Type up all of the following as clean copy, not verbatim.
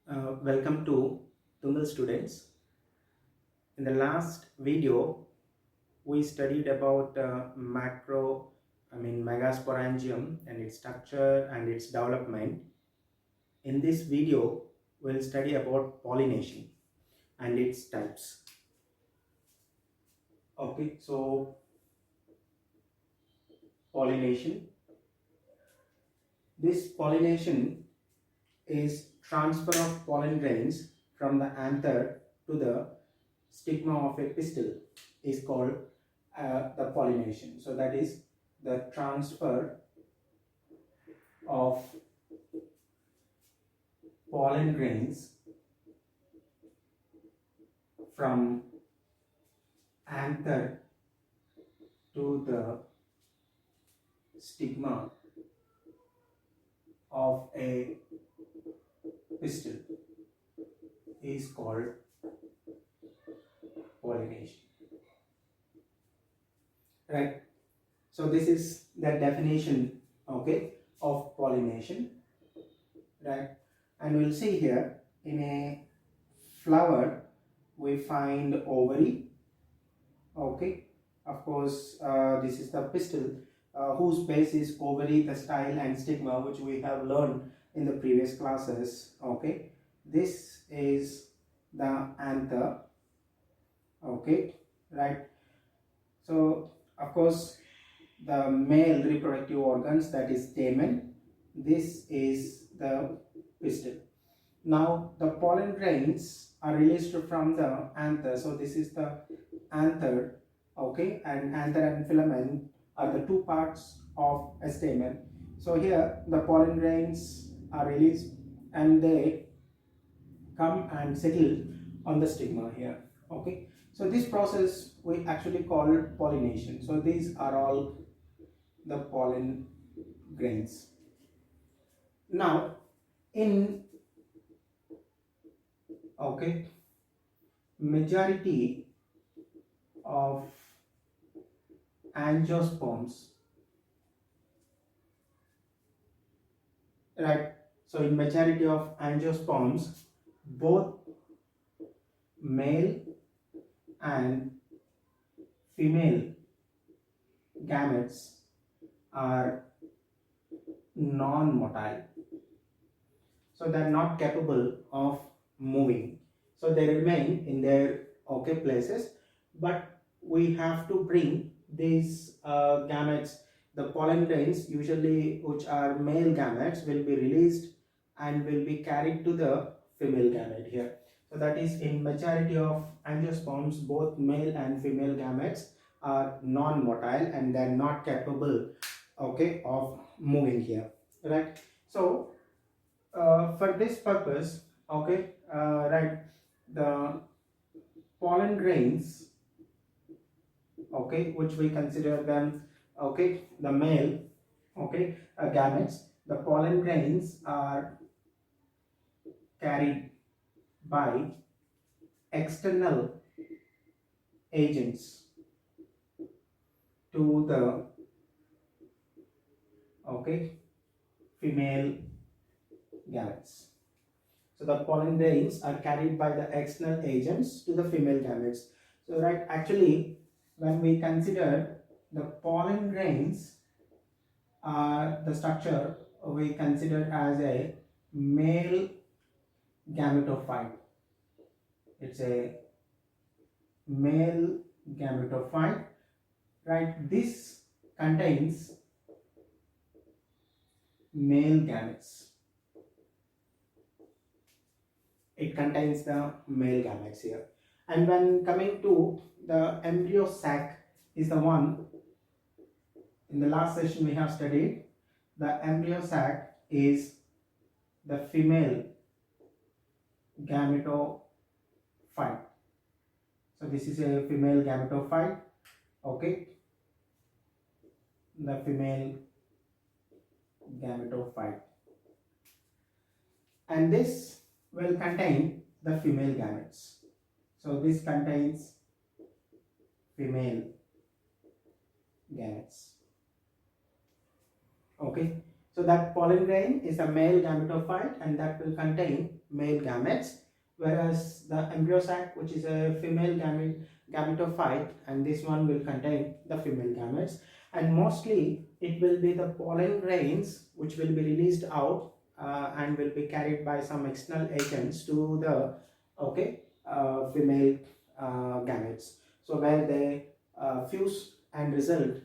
Welcome to Tungal students. In the last video, we studied about megasporangium and its structure and its development. In this video, we'll study about pollination and its types. Okay, so pollination. This pollination is transfer of pollen grains from the anther to the stigma of a pistil is called the pollination. So that is the transfer of pollen grains from anther to the stigma of a pistil is called pollination. Right. So this is the definition, okay, of pollination. Right. And we'll see here in a flower we find ovary. Okay. Of course, this is the pistil whose base is ovary, the style and stigma, which we have learned in the previous classes. Okay. This is the anther. Okay. Right. So of course the male reproductive organs, that is stamen. This is the pistil. Now the pollen grains are released from the anther. So this is the anther. Okay, and anther and filament are the two parts of a stamen. So here the pollen grains are released and they come and settle on the stigma here. Okay, so this process we actually call pollination. So these are all the pollen grains. Now in majority of angiosperms, right? So in majority of angiosperms, both male and female gametes are non-motile. So they are not capable of moving. So they remain in their places, but we have to bring these gametes, the pollen grains usually which are male gametes, will be released and will be carried to the female gamete here. So that is in majority of angiosperms, both male and female gametes are non-motile and they are not capable of moving here, right? So for this purpose, right, the pollen grains, which we consider them, the male, gametes, the pollen grains are carried by external agents to the female gametes. So the pollen grains are carried by the external agents to the female gametes. So right, actually when we consider the pollen grains are the structure we consider as a male gametophyte. It's a male gametophyte, right? This contains male gametes. It contains the male gametes here. And when coming to the embryo sac is the one in the last session we have studied. The embryo sac is the female gametophyte. So this is a female gametophyte. The female gametophyte, and this will contain the female gametes. So this contains female gametes. So that pollen grain is a male gametophyte and that will contain male gametes, whereas the embryo sac, which is a female gametophyte, and this one will contain the female gametes. And mostly it will be the pollen grains which will be released out and will be carried by some external agents to the female gametes. So where they fuse and result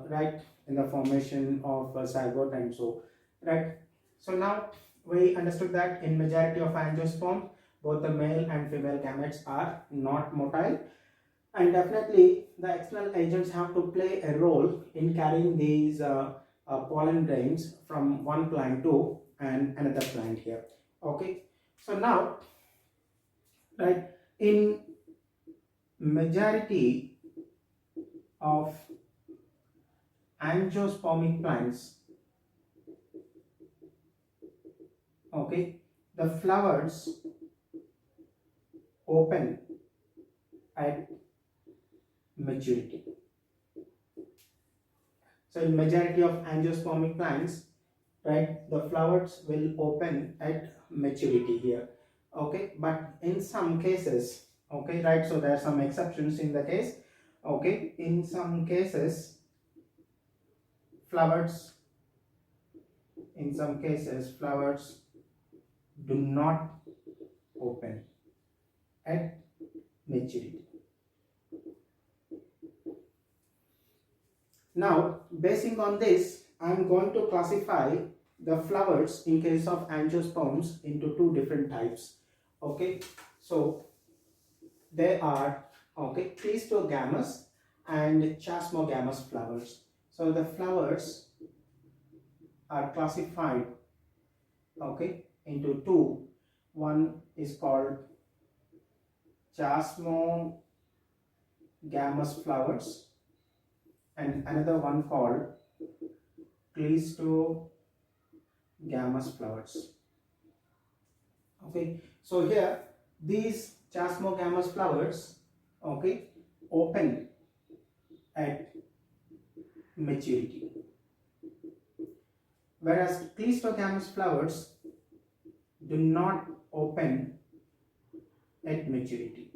right in the formation of zygote and so right. So now we understood that in majority of angiosperm both the male and female gametes are not motile, and definitely the external agents have to play a role in carrying these pollen grains from one plant to another plant here. Okay, so now right, in majority of angiospermic plants, okay, the flowers open at maturity. So in majority of angiospermic plants, right, the flowers will open at maturity here. Okay, but in some cases, okay, right, so there are some exceptions in the case. Okay, in some cases flowers do not open at maturity. Now, basing on this, I am going to classify the flowers in case of angiosperms into two different types. Okay, so they are cleistogamous and chasmogamous flowers. So the flowers are classified into two. One is called chasmogamous flowers and another one called cleistogamous flowers. Okay, so here these chasmogamous flowers open at maturity, whereas cleistogamous flowers do not open at maturity.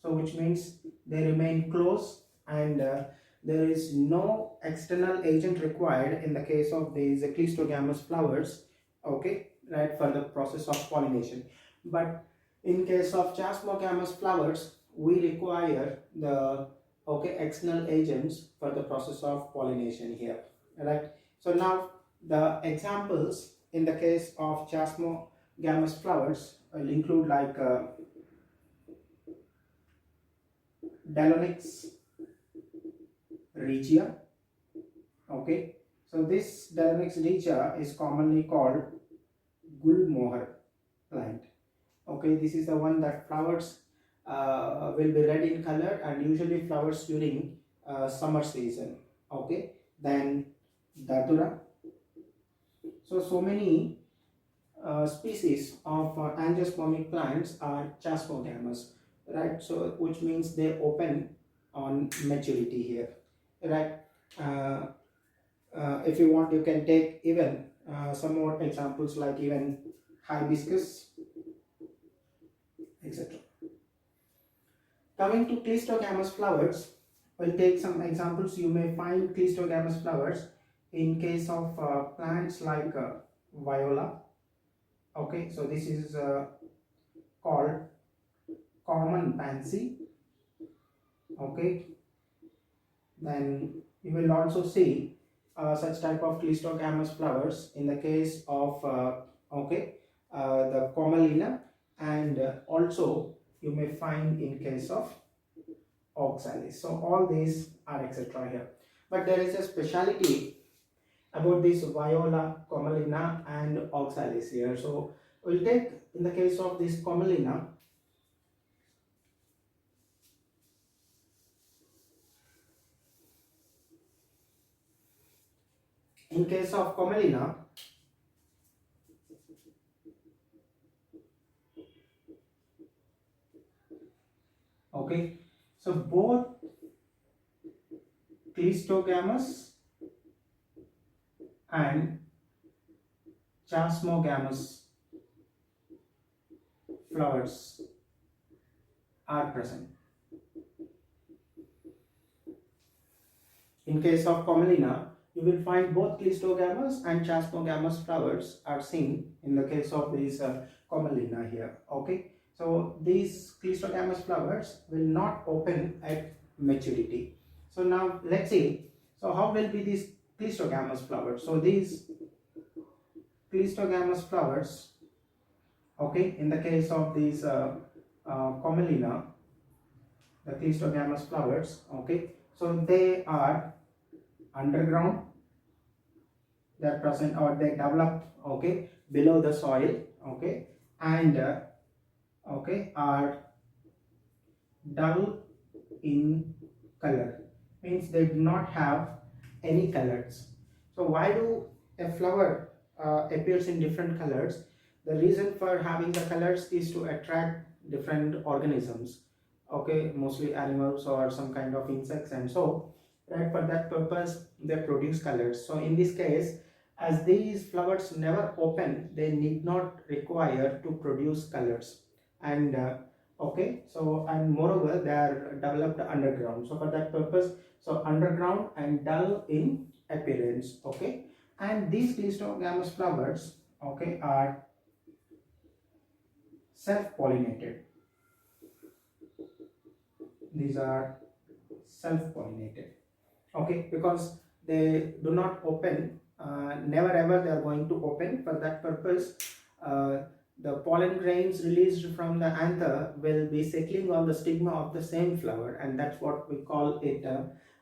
So which means they remain closed and there is no external agent required in the case of these cleistogamous flowers, okay, right, for the process of pollination. But in case of chasmogamous flowers, we require the external agents for the process of pollination here, right. So now the examples in the case of chasmogamous flowers will include like Dalonyx regia. Okay, so this Dalonyx regia is commonly called gul moher plant. Okay, this is the one that flowers will be red in color and usually flowers during summer season. Okay, then Datura. So many species of angiospermic plants are chasmogamous, right? So which means they open on maturity here, right? If you want, you can take even some more examples like even hibiscus, etc. Coming to cleistogamous flowers, we'll take some examples. You may find cleistogamous flowers in case of plants like viola. Okay, so this is called common pansy. Okay, then you will also see such type of cleistogamous flowers in the case of the commelina, and also you may find in case of oxalis. So all these are etc. here, but there is a speciality about this viola, commelina and oxalis here. So we'll take in the case of this commelina. In case of commelina, okay, so both cleistogamous and chasmogamous flowers are present. In case of Commelina, you will find both clistogamous and chasmogamous flowers are seen in the case of these Commelina here. Okay, so these clistogamous flowers will not open at maturity. So now let's see. So how will be these clistogamous flowers? So these clistogamous flowers, okay, in the case of these Commelina, the clistogamous flowers, okay, so they are underground, they are present or they develop, okay, below the soil, okay, and okay, are dull in color, means they do not have any colors. So why do a flower appears in different colors? The reason for having the colors is to attract different organisms, okay, mostly animals or some kind of insects, and so right, for that purpose they produce colors. So in this case, as these flowers never open, they need not require to produce colors, and okay, so and moreover they are developed underground, so for that purpose, so underground and dull in appearance, okay. And these clistogamous flowers, okay, are self-pollinated. These are self-pollinated, okay, because they do not open, never ever they are going to open. For that purpose, the pollen grains released from the anther will be settling on the stigma of the same flower, and that's what we call it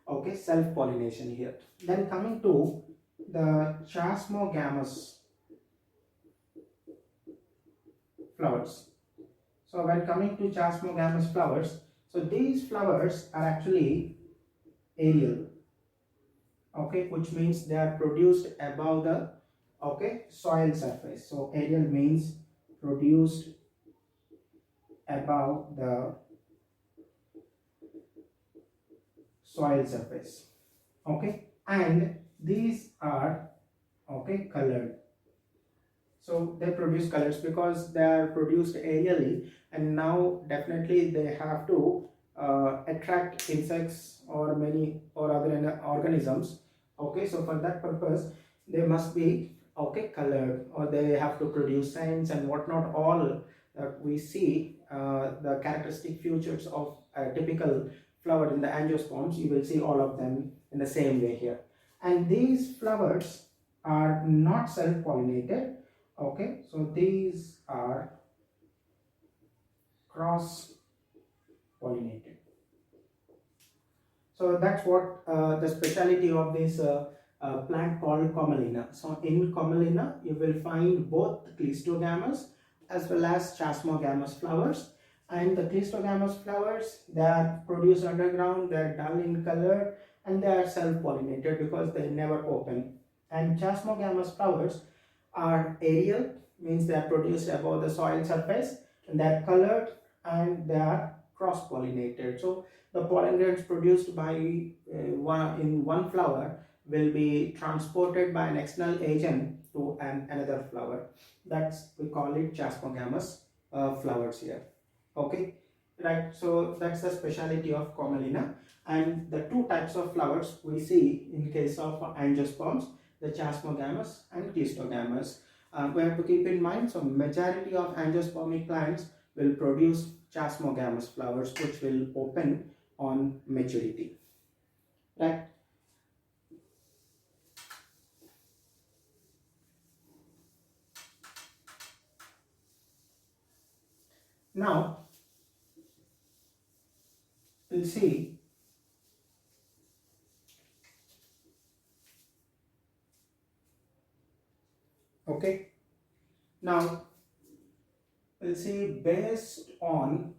okay, self-pollination here. Then coming to the chasmogamous flowers. So when coming to chasmogamous flowers, so these flowers are actually aerial, okay, which means they are produced above the, okay, soil surface. So aerial means produced above the soil surface, okay, and these are, okay, colored. So they produce colors because they are produced aerially, and now definitely they have to attract insects or many or other organisms, okay. So for that purpose they must be, okay, colored, or they have to produce scents and whatnot, all that we see the characteristic features of a typical flower in the angiosperms, you will see all of them in the same way here. And these flowers are not self-pollinated, okay, so these are cross pollinated. So that's what the speciality of this plant called Commelina. So in Commelina you will find both clistogamous as well as chasmogamous flowers, and the clistogamous flowers, they are produced underground, they are dull in color, and they are self-pollinated because they never open. And chasmogamous flowers are aerial, means they are produced above the soil surface, and they are colored, and they are cross-pollinated. So the pollen grains produced by one flower will be transported by an external agent to another flower. That's, we call it chasmogamous flowers here, okay, right. So that's the speciality of Commelina. And the two types of flowers we see in case of angiosperms, the chasmogamous and clistogamous. We have to keep in mind, so majority of angiospermic plants will produce chasmogamous flowers which will open on maturity, right. Now we'll see okay, now we'll see based on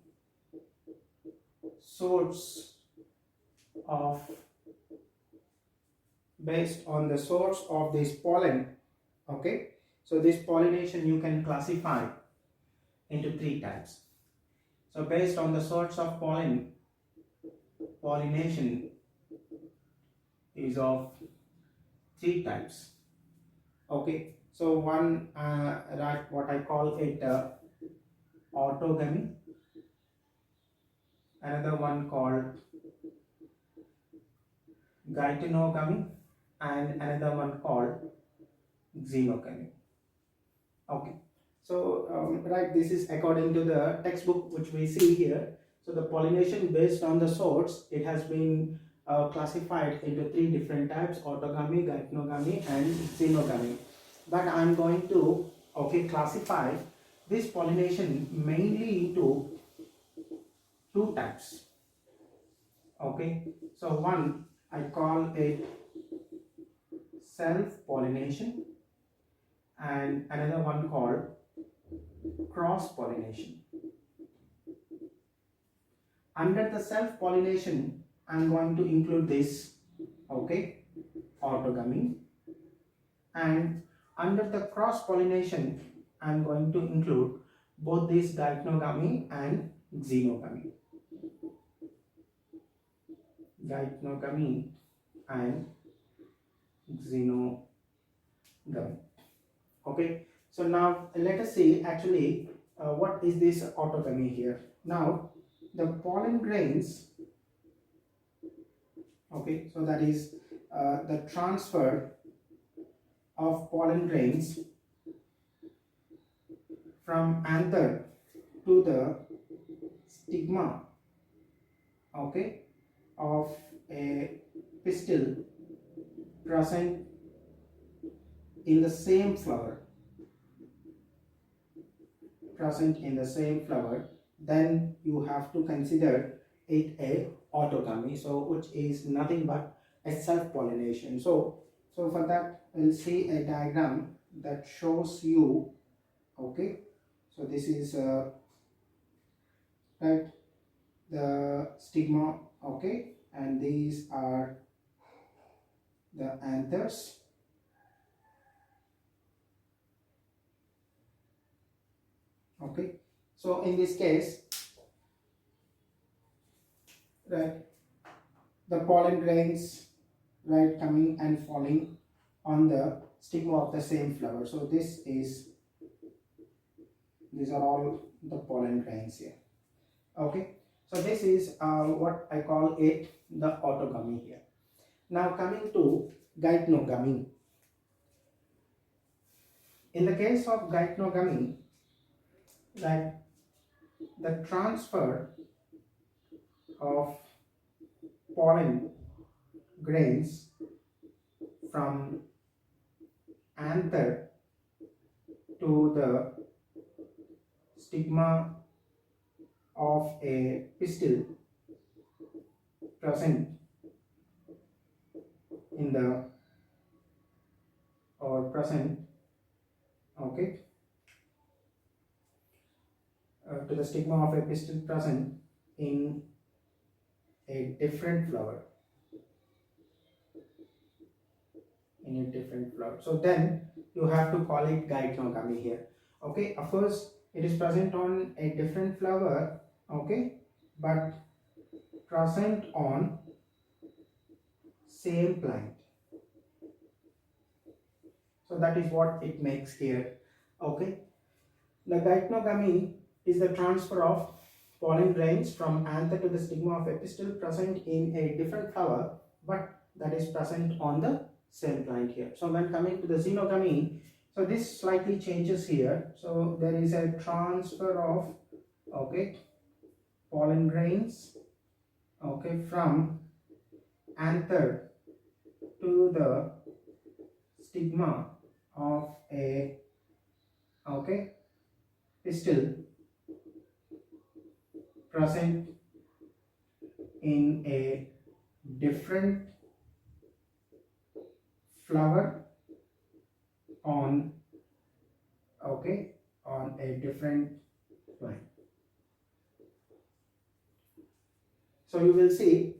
source of, based on the source of this pollen, okay. So this pollination you can classify into three types. So based on the source of pollen, pollination is of three types. Okay, so one right, what I call it autogamy, another one called gytonogamy, and another one called xenogamy. Okay, so right, this is according to the textbook which we see here. So the pollination based on the sorts, it has been classified into three different types: autogamy, gytonogamy, and xenogamy. But I'm going to classify this pollination mainly into two types. Okay, so one I call it self pollination, and another one called cross pollination. Under the self pollination, I'm going to include this, okay, autogamy, and under the cross pollination, I'm going to include both this gytonogamy and xenogamy. Gytonogamy and xenogamy. Okay, so now let us see actually what is this autogamy here. Now the pollen grains, okay, so that is the transfer of pollen grains from anther to the stigma, okay, of a pistil present in the same flower, then you have to consider it a autogamy, so which is nothing but a self pollination. So for that we'll see a diagram that shows you, okay, so this is right, the stigma, okay, and these are the anthers. Okay, so in this case, right, the pollen grains, right, coming and falling on the stigma of the same flower. So these are all the pollen grains here. Okay, so this is what I call it the autogamy here. Now coming to gytonogamy. In the case of gytonogamy, like the transfer of pollen grains from anther to the stigma of a pistil present in the okay, to the stigma of a pistil present in a different flower, so then you have to call it gytonogamy here. Okay, of course it is present on a different flower, okay, but present on same plant. So that is what it makes here. Okay, the gytonogamy is the transfer of pollen grains from anther to the stigma of a pistil present in a different flower, but that is present on the same plant here. So when coming to the xenogamy, so this slightly changes here. So there is a transfer of, okay, pollen grains, okay, from anther to the stigma of a, okay, pistil present in a different flower on, okay, on a different plant. So you will see,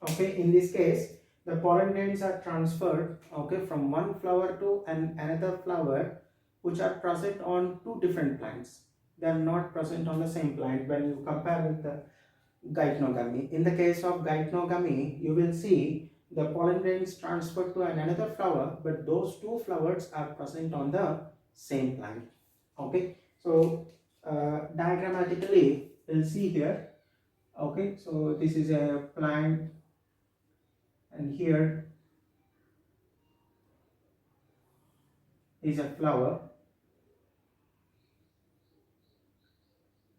okay, in this case the pollen grains are transferred, okay, from one flower to another flower, which are present on two different plants. They are not present on the same plant when you compare with the gytonogamy. In the case of gytonogamy, you will see the pollen grains transferred to another flower, but those two flowers are present on the same plant. Okay, so diagrammatically we'll see here. Okay, so this is a plant, and here is a flower.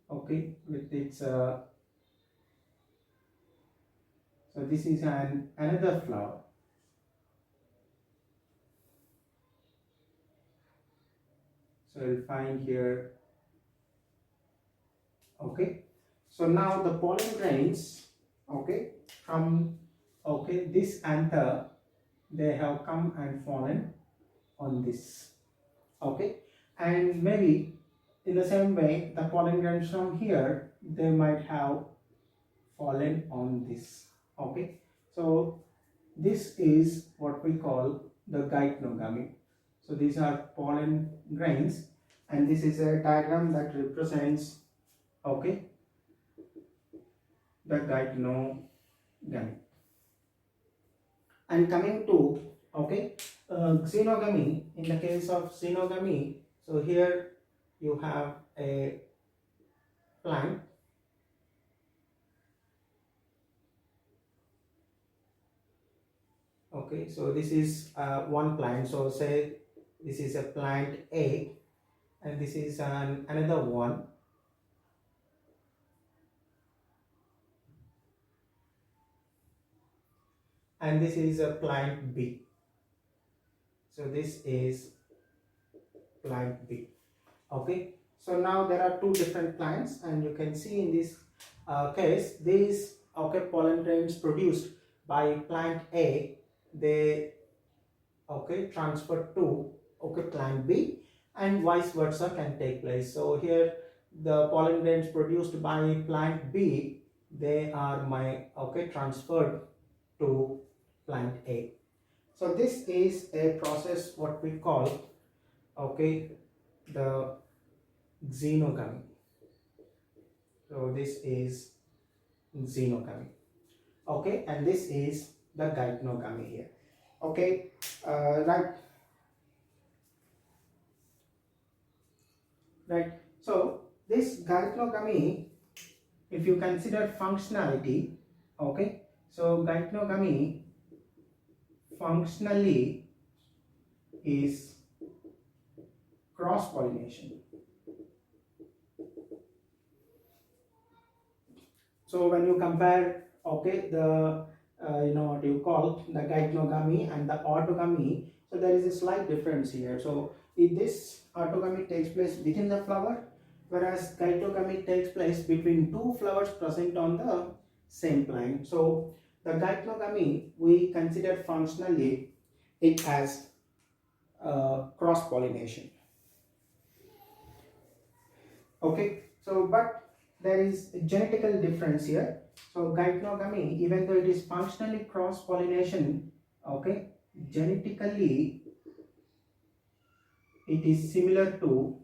Okay, with its so this is another flower. So you'll find here. Okay, so now the pollen grains, okay, from this anther, they have come and fallen on this. Okay, and maybe in the same way the pollen grains from here, they might have fallen on this. Okay, so this is what we call the geitonogamy. So these are pollen grains, and this is a diagram that represents, okay, the geitonogamy. And coming to, okay, xenogamy, in the case of xenogamy, so here you have a plant. Okay, so this is one plant. So say this is a plant A, and this is another one. And this is a plant B. So this is plant B. Okay, so now there are two different plants, and you can see in this case, these pollen grains produced by plant A, they transfer to plant B, and vice versa can take place. So here the pollen grains produced by plant B, they are transferred to plant A. So this is a process what we call the xenogamy. So this is xenogamy. Okay, and this is the geitonogamy here. Okay, right. So this geitonogamy, if you consider functionality, okay, so geitonogamy functionally is cross pollination. So when you compare the what you call the geitonogamy and the autogamy, so there is a slight difference here. So if this autogamy takes place within the flower, whereas geitonogamy takes place between two flowers present on the same plant. So the geitonogamy, we consider functionally it as cross pollination. Okay, so but there is a genetical difference here. So geitonogamy, even though it is functionally cross pollination, okay, genetically it is similar to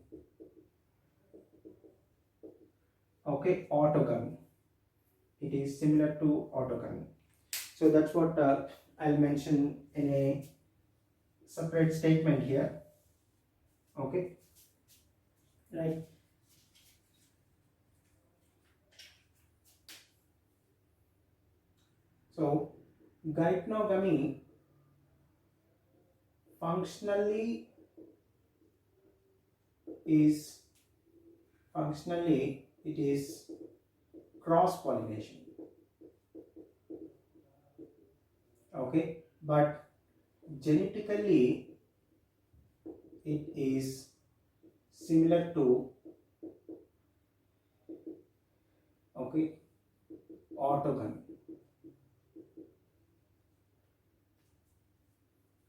autogamy. It is similar to autogamy. So that's what I'll mention in a separate statement here. Okay, right. So geitonogamy functionally it is cross pollination. Okay, but genetically it is similar to autogamy.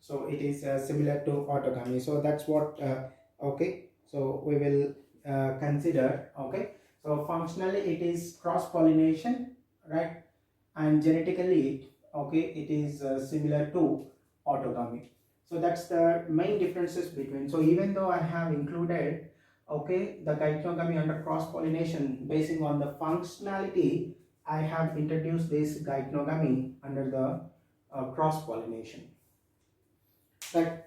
So it is similar to autogamy. So that's what so we will consider. Okay, so functionally it is cross pollination, right, and genetically it is similar to autogamy. So that's the main differences between. So even though I have included the geitonogamy under cross pollination basing on the functionality, I have introduced this geitonogamy under the cross pollination. Right.